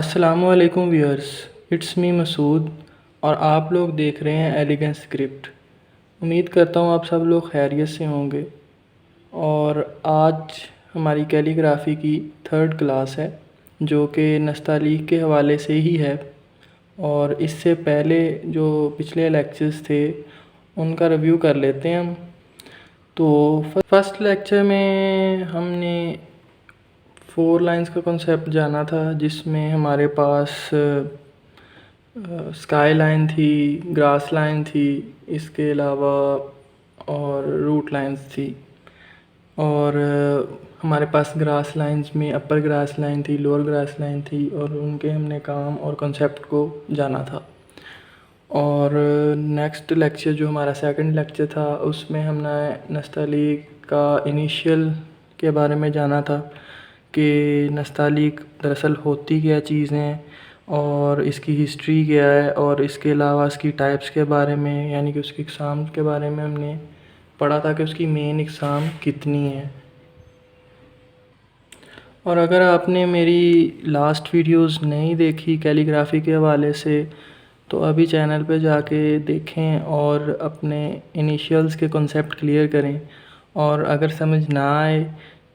अस्सलामुअलैकुम viewers, it's me Masood और आप लोग देख रहे हैं एलिगेंस स्क्रिप्ट। उम्मीद करता हूँ आप सब लोग खैरियत से होंगे। और आज हमारी कैलीग्राफ़ी की थर्ड क्लास है जो कि नस्तालीक के हवाले से ही है। और इससे पहले जो पिछले लेक्चर्स थे उनका रिव्यू कर लेते हैं हम। तो फर्स्ट लेक्चर में हमने 4 लाइंस का कॉन्सेप्ट जाना था, जिसमें हमारे पास स्काई लाइन थी, ग्रास लाइन थी, इसके अलावा और रूट लाइंस थी। और हमारे पास ग्रास लाइंस में अपर ग्रास लाइन थी, लोअर ग्रास लाइन थी, और उनके हमने काम और कॉन्सेप्ट को जाना था। और नेक्स्ट लेक्चर जो हमारा सेकंड लेक्चर था उसमें हमने नस्तालीक का इनिशियल के बारे में जाना था कि नस्तालीक दरअसल होती क्या चीज़ हैं और इसकी हिस्ट्री क्या है, और इसके अलावा इसकी टाइप्स के बारे में यानी कि उसकी इकसाम के बारे में हमने पढ़ा था कि उसकी मेन इकसाम कितनी है। और अगर आपने मेरी लास्ट वीडियोस नहीं देखी कैलीग्राफ़ी के हवाले से तो अभी चैनल पे जाके देखें और अपने इनिशियल्स के कॉन्सेप्ट क्लियर करें। और अगर समझ ना आए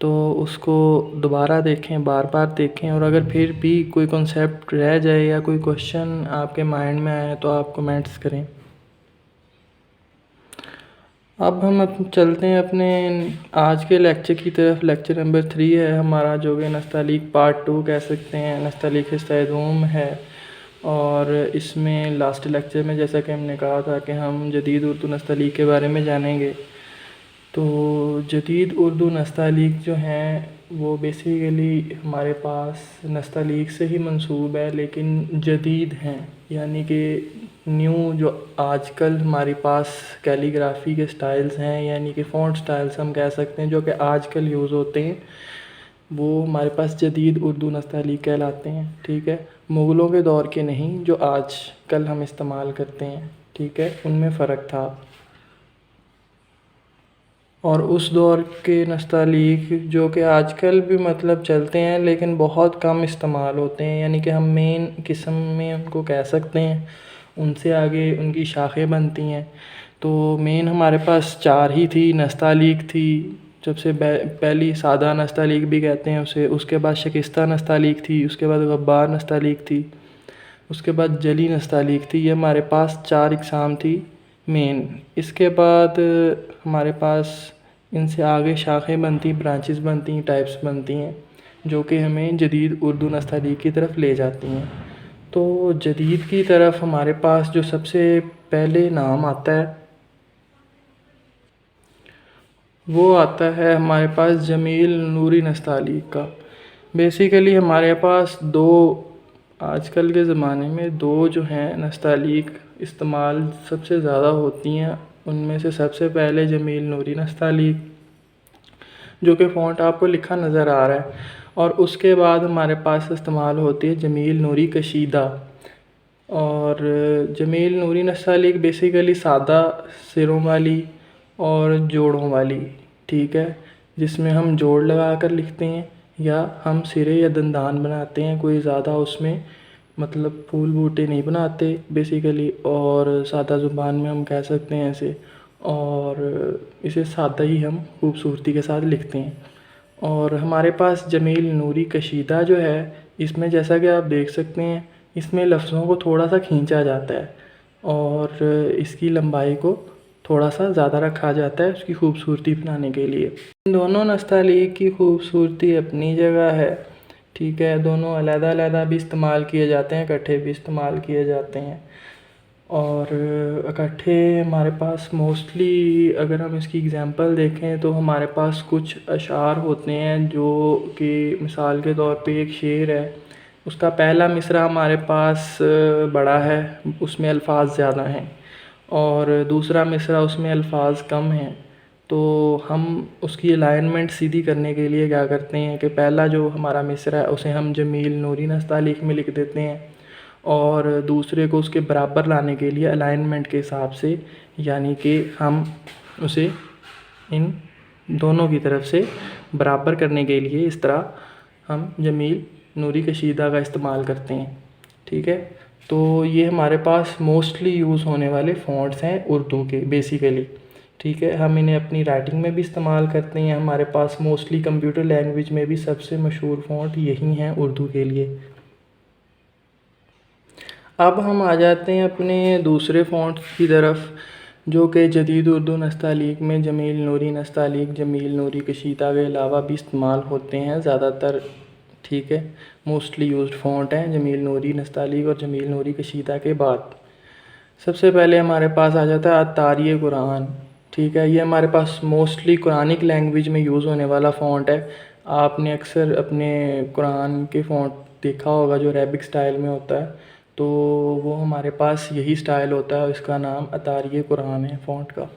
तो उसको दोबारा देखें, बार बार देखें। और अगर फिर भी कोई कॉन्सेप्ट रह जाए या कोई क्वेश्चन आपके माइंड में आए तो आप कमेंट्स करें। अब हम चलते हैं अपने आज के लेक्चर की तरफ। लेक्चर नंबर 3 है हमारा, जो कि नस्तालीक पार्ट 2 कह सकते हैं। नस्तालीक हिस्सा-ए-दूम है। और इसमें लास्ट लेक्चर में जैसा कि हमने कहा था कि हम जदीद उर्दू नस्तालीक के बारे में जानेंगे। तो जदीद उर्दू नस्तालीक जो हैं वो बेसिकली हमारे पास नस्तालीक से ही मंसूब है, लेकिन जदीद हैं यानी कि न्यू जो आजकल हमारे पास कैलीग्राफ़ी के स्टाइल्स हैं, यानी कि फ़ॉन्ट स्टाइल्स हम कह सकते हैं, जो कि आजकल यूज़ होते हैं, वो हमारे पास जदीद उर्दू नस्तालीक कहलाते हैं। ठीक है, मुग़लों के दौर के नहीं जो आज कल हम इस्तेमाल करते हैं। ठीक है, उनमें फ़र्क था। और उस दौर के नस्तालीक जो कि आजकल भी मतलब चलते हैं लेकिन बहुत कम इस्तेमाल होते हैं, यानी कि हम मेन किस्म में उनको कह सकते हैं। उनसे आगे उनकी शाखें बनती हैं। तो मेन हमारे पास 4 ही थी। नस्तालीक थी सबसे पहली, सादा नस्तालीक भी कहते हैं उसे। उसके बाद शिकस्ता नस्तालीक थी, उसके बाद गब्बार नस्तालीक थी, उसके बाद जली नस्तालीक थी। ये हमारे पास 4 इकसाम थी मेन। इसके बाद हमारे पास इनसे आगे शाखें बनती, ब्रांचेस बनती, टाइप्स बनती हैं, जो कि हमें जदीद उर्दू नस्तालीक की तरफ ले जाती हैं। तो जदीद की तरफ हमारे पास जो सबसे पहले नाम आता है वो आता है हमारे पास जमील नूरी नस्तालीक का। बेसिकली हमारे पास दो, आजकल के ज़माने में दो जो हैं नस्तालीक इस्तेमाल सबसे ज़्यादा होती हैं। उनमें से सबसे पहले जमील नूरी नस्तालीक, जो कि फ़ॉन्ट आपको लिखा नज़र आ रहा है, और उसके बाद हमारे पास इस्तेमाल होती है जमील नूरी कशीदा। और जमील नूरी नस्तालीक बेसिकली सादा सिरों वाली और जोड़ों वाली, ठीक है, जिसमें हम जोड़ लगा कर लिखते हैं या हम सिरे या दंदान बनाते हैं। कोई ज़्यादा उसमें मतलब फूल बूटे नहीं बनाते बेसिकली, और सादा ज़ुबान में हम कह सकते हैं ऐसे। और इसे सादा ही हम खूबसूरती के साथ लिखते हैं। और हमारे पास जमील नूरी कशीदा जो है, इसमें जैसा कि आप देख सकते हैं इसमें लफ्ज़ों को थोड़ा सा खींचा जाता है और इसकी लंबाई को थोड़ा सा ज़्यादा रखा जाता है उसकी खूबसूरती बनाने के लिए। इन दोनों नस्तालीक की खूबसूरती अपनी जगह है। ठीक है, दोनों अलग-अलग भी इस्तेमाल किए जाते हैं, इकट्ठे भी इस्तेमाल किए जाते हैं। और इकट्ठे हमारे पास मोस्टली अगर हम इसकी एग्ज़ाम्पल देखें तो हमारे पास कुछ अशार होते हैं, जो कि मिसाल के तौर पे एक शेर है, उसका पहला मिसरा हमारे पास बड़ा है, उसमें अल्फाज ज़्यादा हैं, और दूसरा मिसरा उसमें अल्फाज कम हैं। तो हम उसकी अलाइनमेंट सीधी करने के लिए क्या करते हैं कि पहला जो हमारा मिसरा है उसे हम जमील नूरी नस्तालीक में लिख देते हैं, और दूसरे को उसके बराबर लाने के लिए अलाइनमेंट के हिसाब से, यानी कि हम उसे इन दोनों की तरफ से बराबर करने के लिए इस तरह हम जमील नूरी कशीदा का इस्तेमाल करते हैं। ठीक है, तो ये हमारे पास मोस्टली यूज़ होने वाले फ़ॉन्ट्स हैं उर्दू के बेसिकली। ठीक है, हम इन्हें अपनी राइटिंग में भी इस्तेमाल करते हैं। हमारे पास मोस्टली कंप्यूटर लैंग्वेज में भी सबसे मशहूर फ़ॉन्ट यही हैं उर्दू के लिए। अब हम आ जाते हैं अपने दूसरे फ़ॉन्ट्स की तरफ, जो कि जदीद उर्दू नस्तालीक में जमील नूरी नस्तालीक, जमील नूरी कशीदा के अलावा भी इस्तेमाल होते हैं ज़्यादातर। ठीक है, मोस्टली यूज्ड फ़ॉन्ट हैं जमील नूरी नस्तालीक और जमील नूरी कशीदा के बाद सबसे पहले हमारे पास आ जाता है अतारी कुरान। ठीक है, ये हमारे पास मोस्टली कुरानिक लैंग्वेज में यूज़ होने वाला फ़ॉन्ट है। आपने अक्सर अपने कुरान के फ़ॉन्ट देखा होगा जो अरेबिक स्टाइल में होता है, तो वो हमारे पास यही स्टाइल होता है। इसका नाम अतारी कुरान है फ़ॉन्ट का।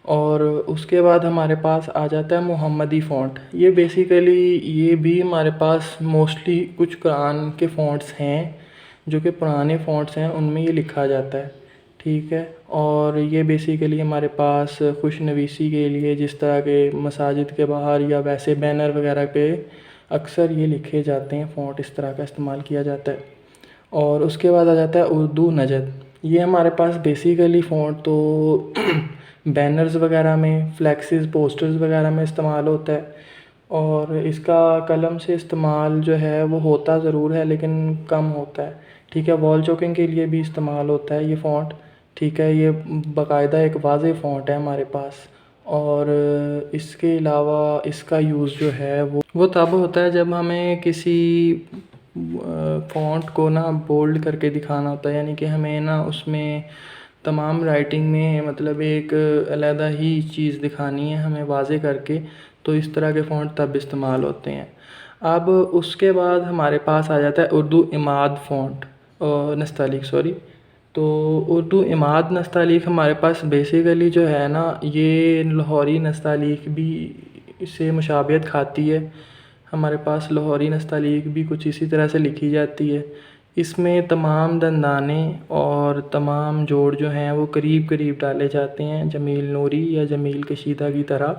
और उसके बाद हमारे पास आ जाता है मुहम्मदी फ़ॉन्ट। ये बेसिकली ये भी हमारे पास मोस्टली कुछ कुरान के फ़ॉन्ट्स हैं जो कि पुराने फ़ॉन्ट्स हैं, उनमें ये लिखा जाता है। ठीक है, और ये बेसिकली हमारे पास खुशनवीसी के लिए जिस तरह के मसाजिद के बाहर या वैसे बैनर वगैरह पे अक्सर ये लिखे जाते हैं फ़ॉन्ट, इस तरह का इस्तेमाल किया जाता है। और उसके बाद आ जाता है उर्दू नजद। ये हमारे पास बेसिकली फ़ॉन्ट तो बैनर्स वगैरह में, फ्लैक्सेस, पोस्टर्स वगैरह में इस्तेमाल होता है। और इसका कलम से इस्तेमाल जो है वो होता ज़रूर है लेकिन कम होता है। ठीक है, वॉल चोकिंग के लिए भी इस्तेमाल होता है ये फ़ॉन्ट। ठीक है, ये बाकायदा एक वाज़ेह फ़ॉन्ट है हमारे पास। और इसके अलावा इसका यूज़ जो है वो तब होता है जब हमें किसी फ़ॉन्ट को ना बोल्ड करके दिखाना होता है, यानी कि हमें ना उसमें तमाम राइटिंग में मतलब एक अलहदा ही चीज़ दिखानी है हमें वाज़े करके, तो इस तरह के फ़ॉन्ट तब इस्तेमाल होते हैं। अब उसके बाद हमारे पास आ जाता है उर्दू इमाद फ़ॉन्ट नस्तालीक, सॉरी। तो उर्दू इमाद नस्तालीक हमारे पास बेसिकली जो है ना, ये लाहौरी नस्तालीक भी इससे मुशाबियत खाती है। हमारे पास लाहौरी नस्तालीक भी कुछ इसी तरह से लिखी जाती है। इसमें तमाम दंदाने और तमाम जोड़ जो हैं वो करीब करीब डाले जाते हैं, जमील नूरी या जमील कशीदा की तरह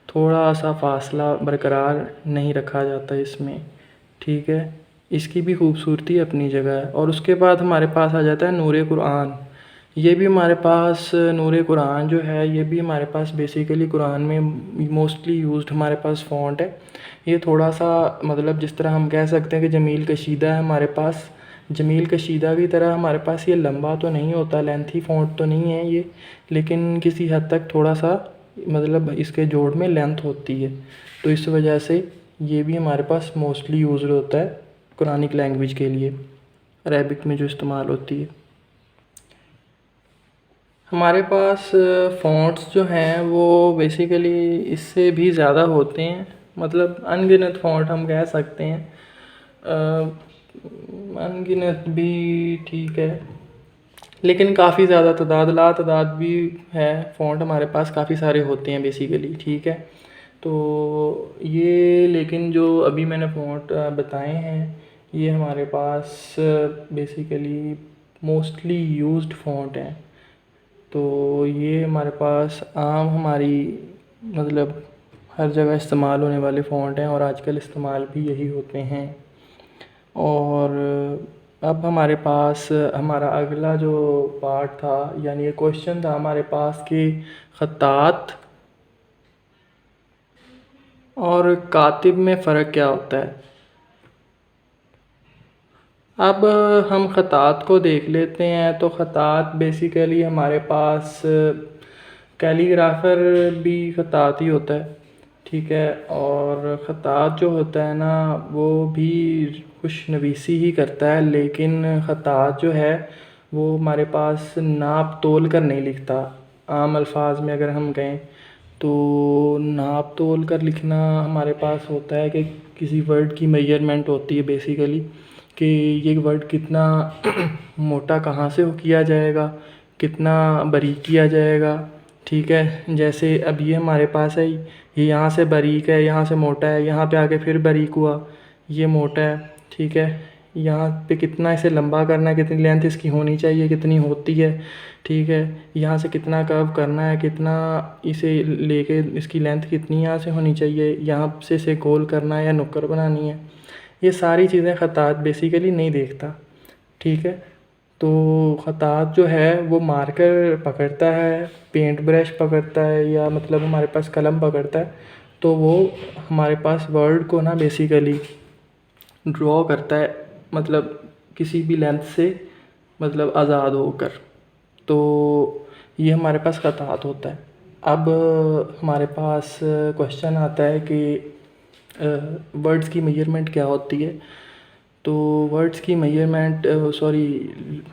थोड़ा सा फ़ासला बरकरार नहीं रखा जाता इसमें। ठीक है, इसकी भी खूबसूरती अपनी जगह है। और उसके बाद हमारे पास आ जाता है नूरे कुरान। ये भी हमारे पास नूरे कुरान जो है ये भी हमारे पास बेसिकली कुरान में मोस्टली यूज्ड हमारे पास फ़ॉन्ट है। ये थोड़ा सा मतलब जिस तरह हम कह सकते हैं कि जमील कशीदा है हमारे पास, जमील कशीदा की तरह हमारे पास ये लंबा तो नहीं होता, लेंथी फ़ॉन्ट तो नहीं है ये, लेकिन किसी हद तक थोड़ा सा मतलब इसके जोड़ में लेंथ होती है। तो इस वजह से ये भी हमारे पास मोस्टली यूज़ होता है कुरानिक लैंग्वेज के लिए, अरेबिक में जो इस्तेमाल होती है। हमारे पास फ़ॉन्ट्स जो हैं वो बेसिकली इससे भी ज़्यादा होते हैं, मतलब अनगिनत फ़ॉन्ट हम कह सकते हैं। अनगिनत भी ठीक है, लेकिन काफ़ी ज़्यादा तादाद लातादाद भी है फ़ॉन्ट हमारे पास, काफ़ी सारे होते हैं बेसिकली। ठीक है, तो ये लेकिन जो अभी मैंने फ़ॉन्ट बताए हैं ये हमारे पास बेसिकली मोस्टली यूज्ड फ़ॉन्ट हैं। तो ये हमारे पास आम हमारी मतलब हर जगह इस्तेमाल होने वाले फ़ॉन्ट हैं और आजकल इस्तेमाल भी यही होते हैं। और अब हमारे पास हमारा अगला जो पार्ट था, यानी ये क्वेश्चन था हमारे पास कि ख़त्तात और कातिब में फ़र्क क्या होता है। अब हम ख़त्तात को देख लेते हैं। तो ख़त्तात बेसिकली हमारे पास कैलीग्राफ़र भी ख़त्तात ही होता है। ठीक है, और ख़त्तात जो होता है ना वो भी खुशनवीसी ही करता है, लेकिन ख़त्तात जो है वो हमारे पास नाप तोल कर नहीं लिखता। आम अल्फाज में अगर हम कहें तो नाप तोल कर लिखना हमारे पास होता है कि किसी वर्ड की मेजरमेंट होती है बेसिकली, कि ये वर्ड कितना मोटा कहाँ से किया जाएगा, कितना बारीक किया जाएगा। ठीक है, जैसे अब ये हमारे पास है, ये यहाँ से बारीक है, यहाँ से मोटा है, यहाँ पे आके फिर बारीक हुआ, ये मोटा है। ठीक है, यहाँ पे कितना इसे लंबा करना है, कितनी लेंथ इसकी होनी चाहिए, कितनी होती है। ठीक है, यहाँ से कितना कर्व करना है, कितना इसे लेके इसकी लेंथ कितनी यहाँ से होनी चाहिए, यहाँ से इसे गोल करना है या नुक्कड़ बनानी है। ये सारी चीज़ें ख़तात बेसिकली नहीं देखता। ठीक है, तो ख़तात जो है वो मार्कर पकड़ता है, पेंट ब्रश पकड़ता है, या मतलब हमारे पास कलम पकड़ता है, तो वो हमारे पास वर्ड को ना बेसिकली ड्रॉ करता है, मतलब किसी भी लेंथ से, मतलब आज़ाद होकर। तो ये हमारे पास ख़तात होता है। अब हमारे पास क्वेश्चन आता है कि वर्ड्स की मेजरमेंट क्या होती है। तो वर्ड्स की मेजरमेंट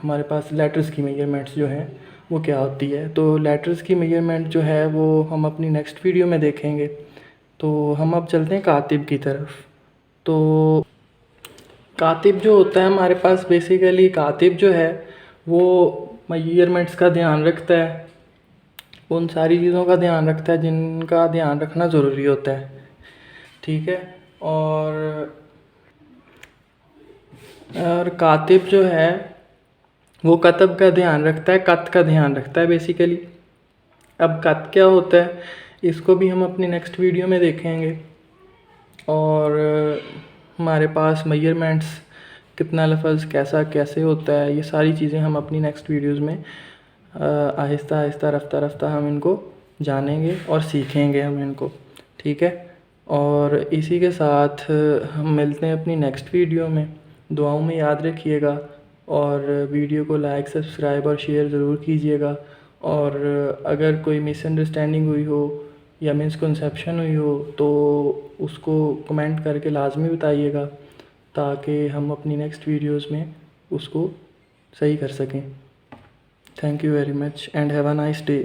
हमारे पास लेटर्स की मेजरमेंट्स जो हैं वो क्या होती है। तो लेटर्स की मेजरमेंट जो है वो हम अपनी नेक्स्ट वीडियो में देखेंगे। तो हम अब चलते हैं कातिब की तरफ। तो कातिब जो होता है हमारे पास, बेसिकली कातिब जो है वो मेजरमेंट्स का ध्यान रखता है, उन सारी चीज़ों का ध्यान रखता है जिनका ध्यान रखना ज़रूरी होता है। ठीक है, और कातिब जो है वो कतब का ध्यान रखता है, कत का ध्यान रखता है बेसिकली। अब कत क्या होता है इसको भी हम अपनी नेक्स्ट वीडियो में देखेंगे। और हमारे पास मेजरमेंट्स, कितना लफ्ज़ कैसा कैसे होता है, ये सारी चीज़ें हम अपनी नेक्स्ट वीडियोज़ में आहिस्ता आहिस्ता रफ्ता रफ्ता हम इनको जानेंगे और सीखेंगे हम इनको। ठीक है, और इसी के साथ हम मिलते हैं अपनी नेक्स्ट वीडियो में। दुआओं में याद रखिएगा, और वीडियो को लाइक, सब्सक्राइब और शेयर ज़रूर कीजिएगा। और अगर कोई मिसअंडरस्टैंडिंग हुई हो या मिसकंसेप्शन हुई हो तो उसको कमेंट करके लाजमी बताइएगा, ताकि हम अपनी नेक्स्ट वीडियोज़ में उसको सही कर सकें। Thank you very much and have a nice day.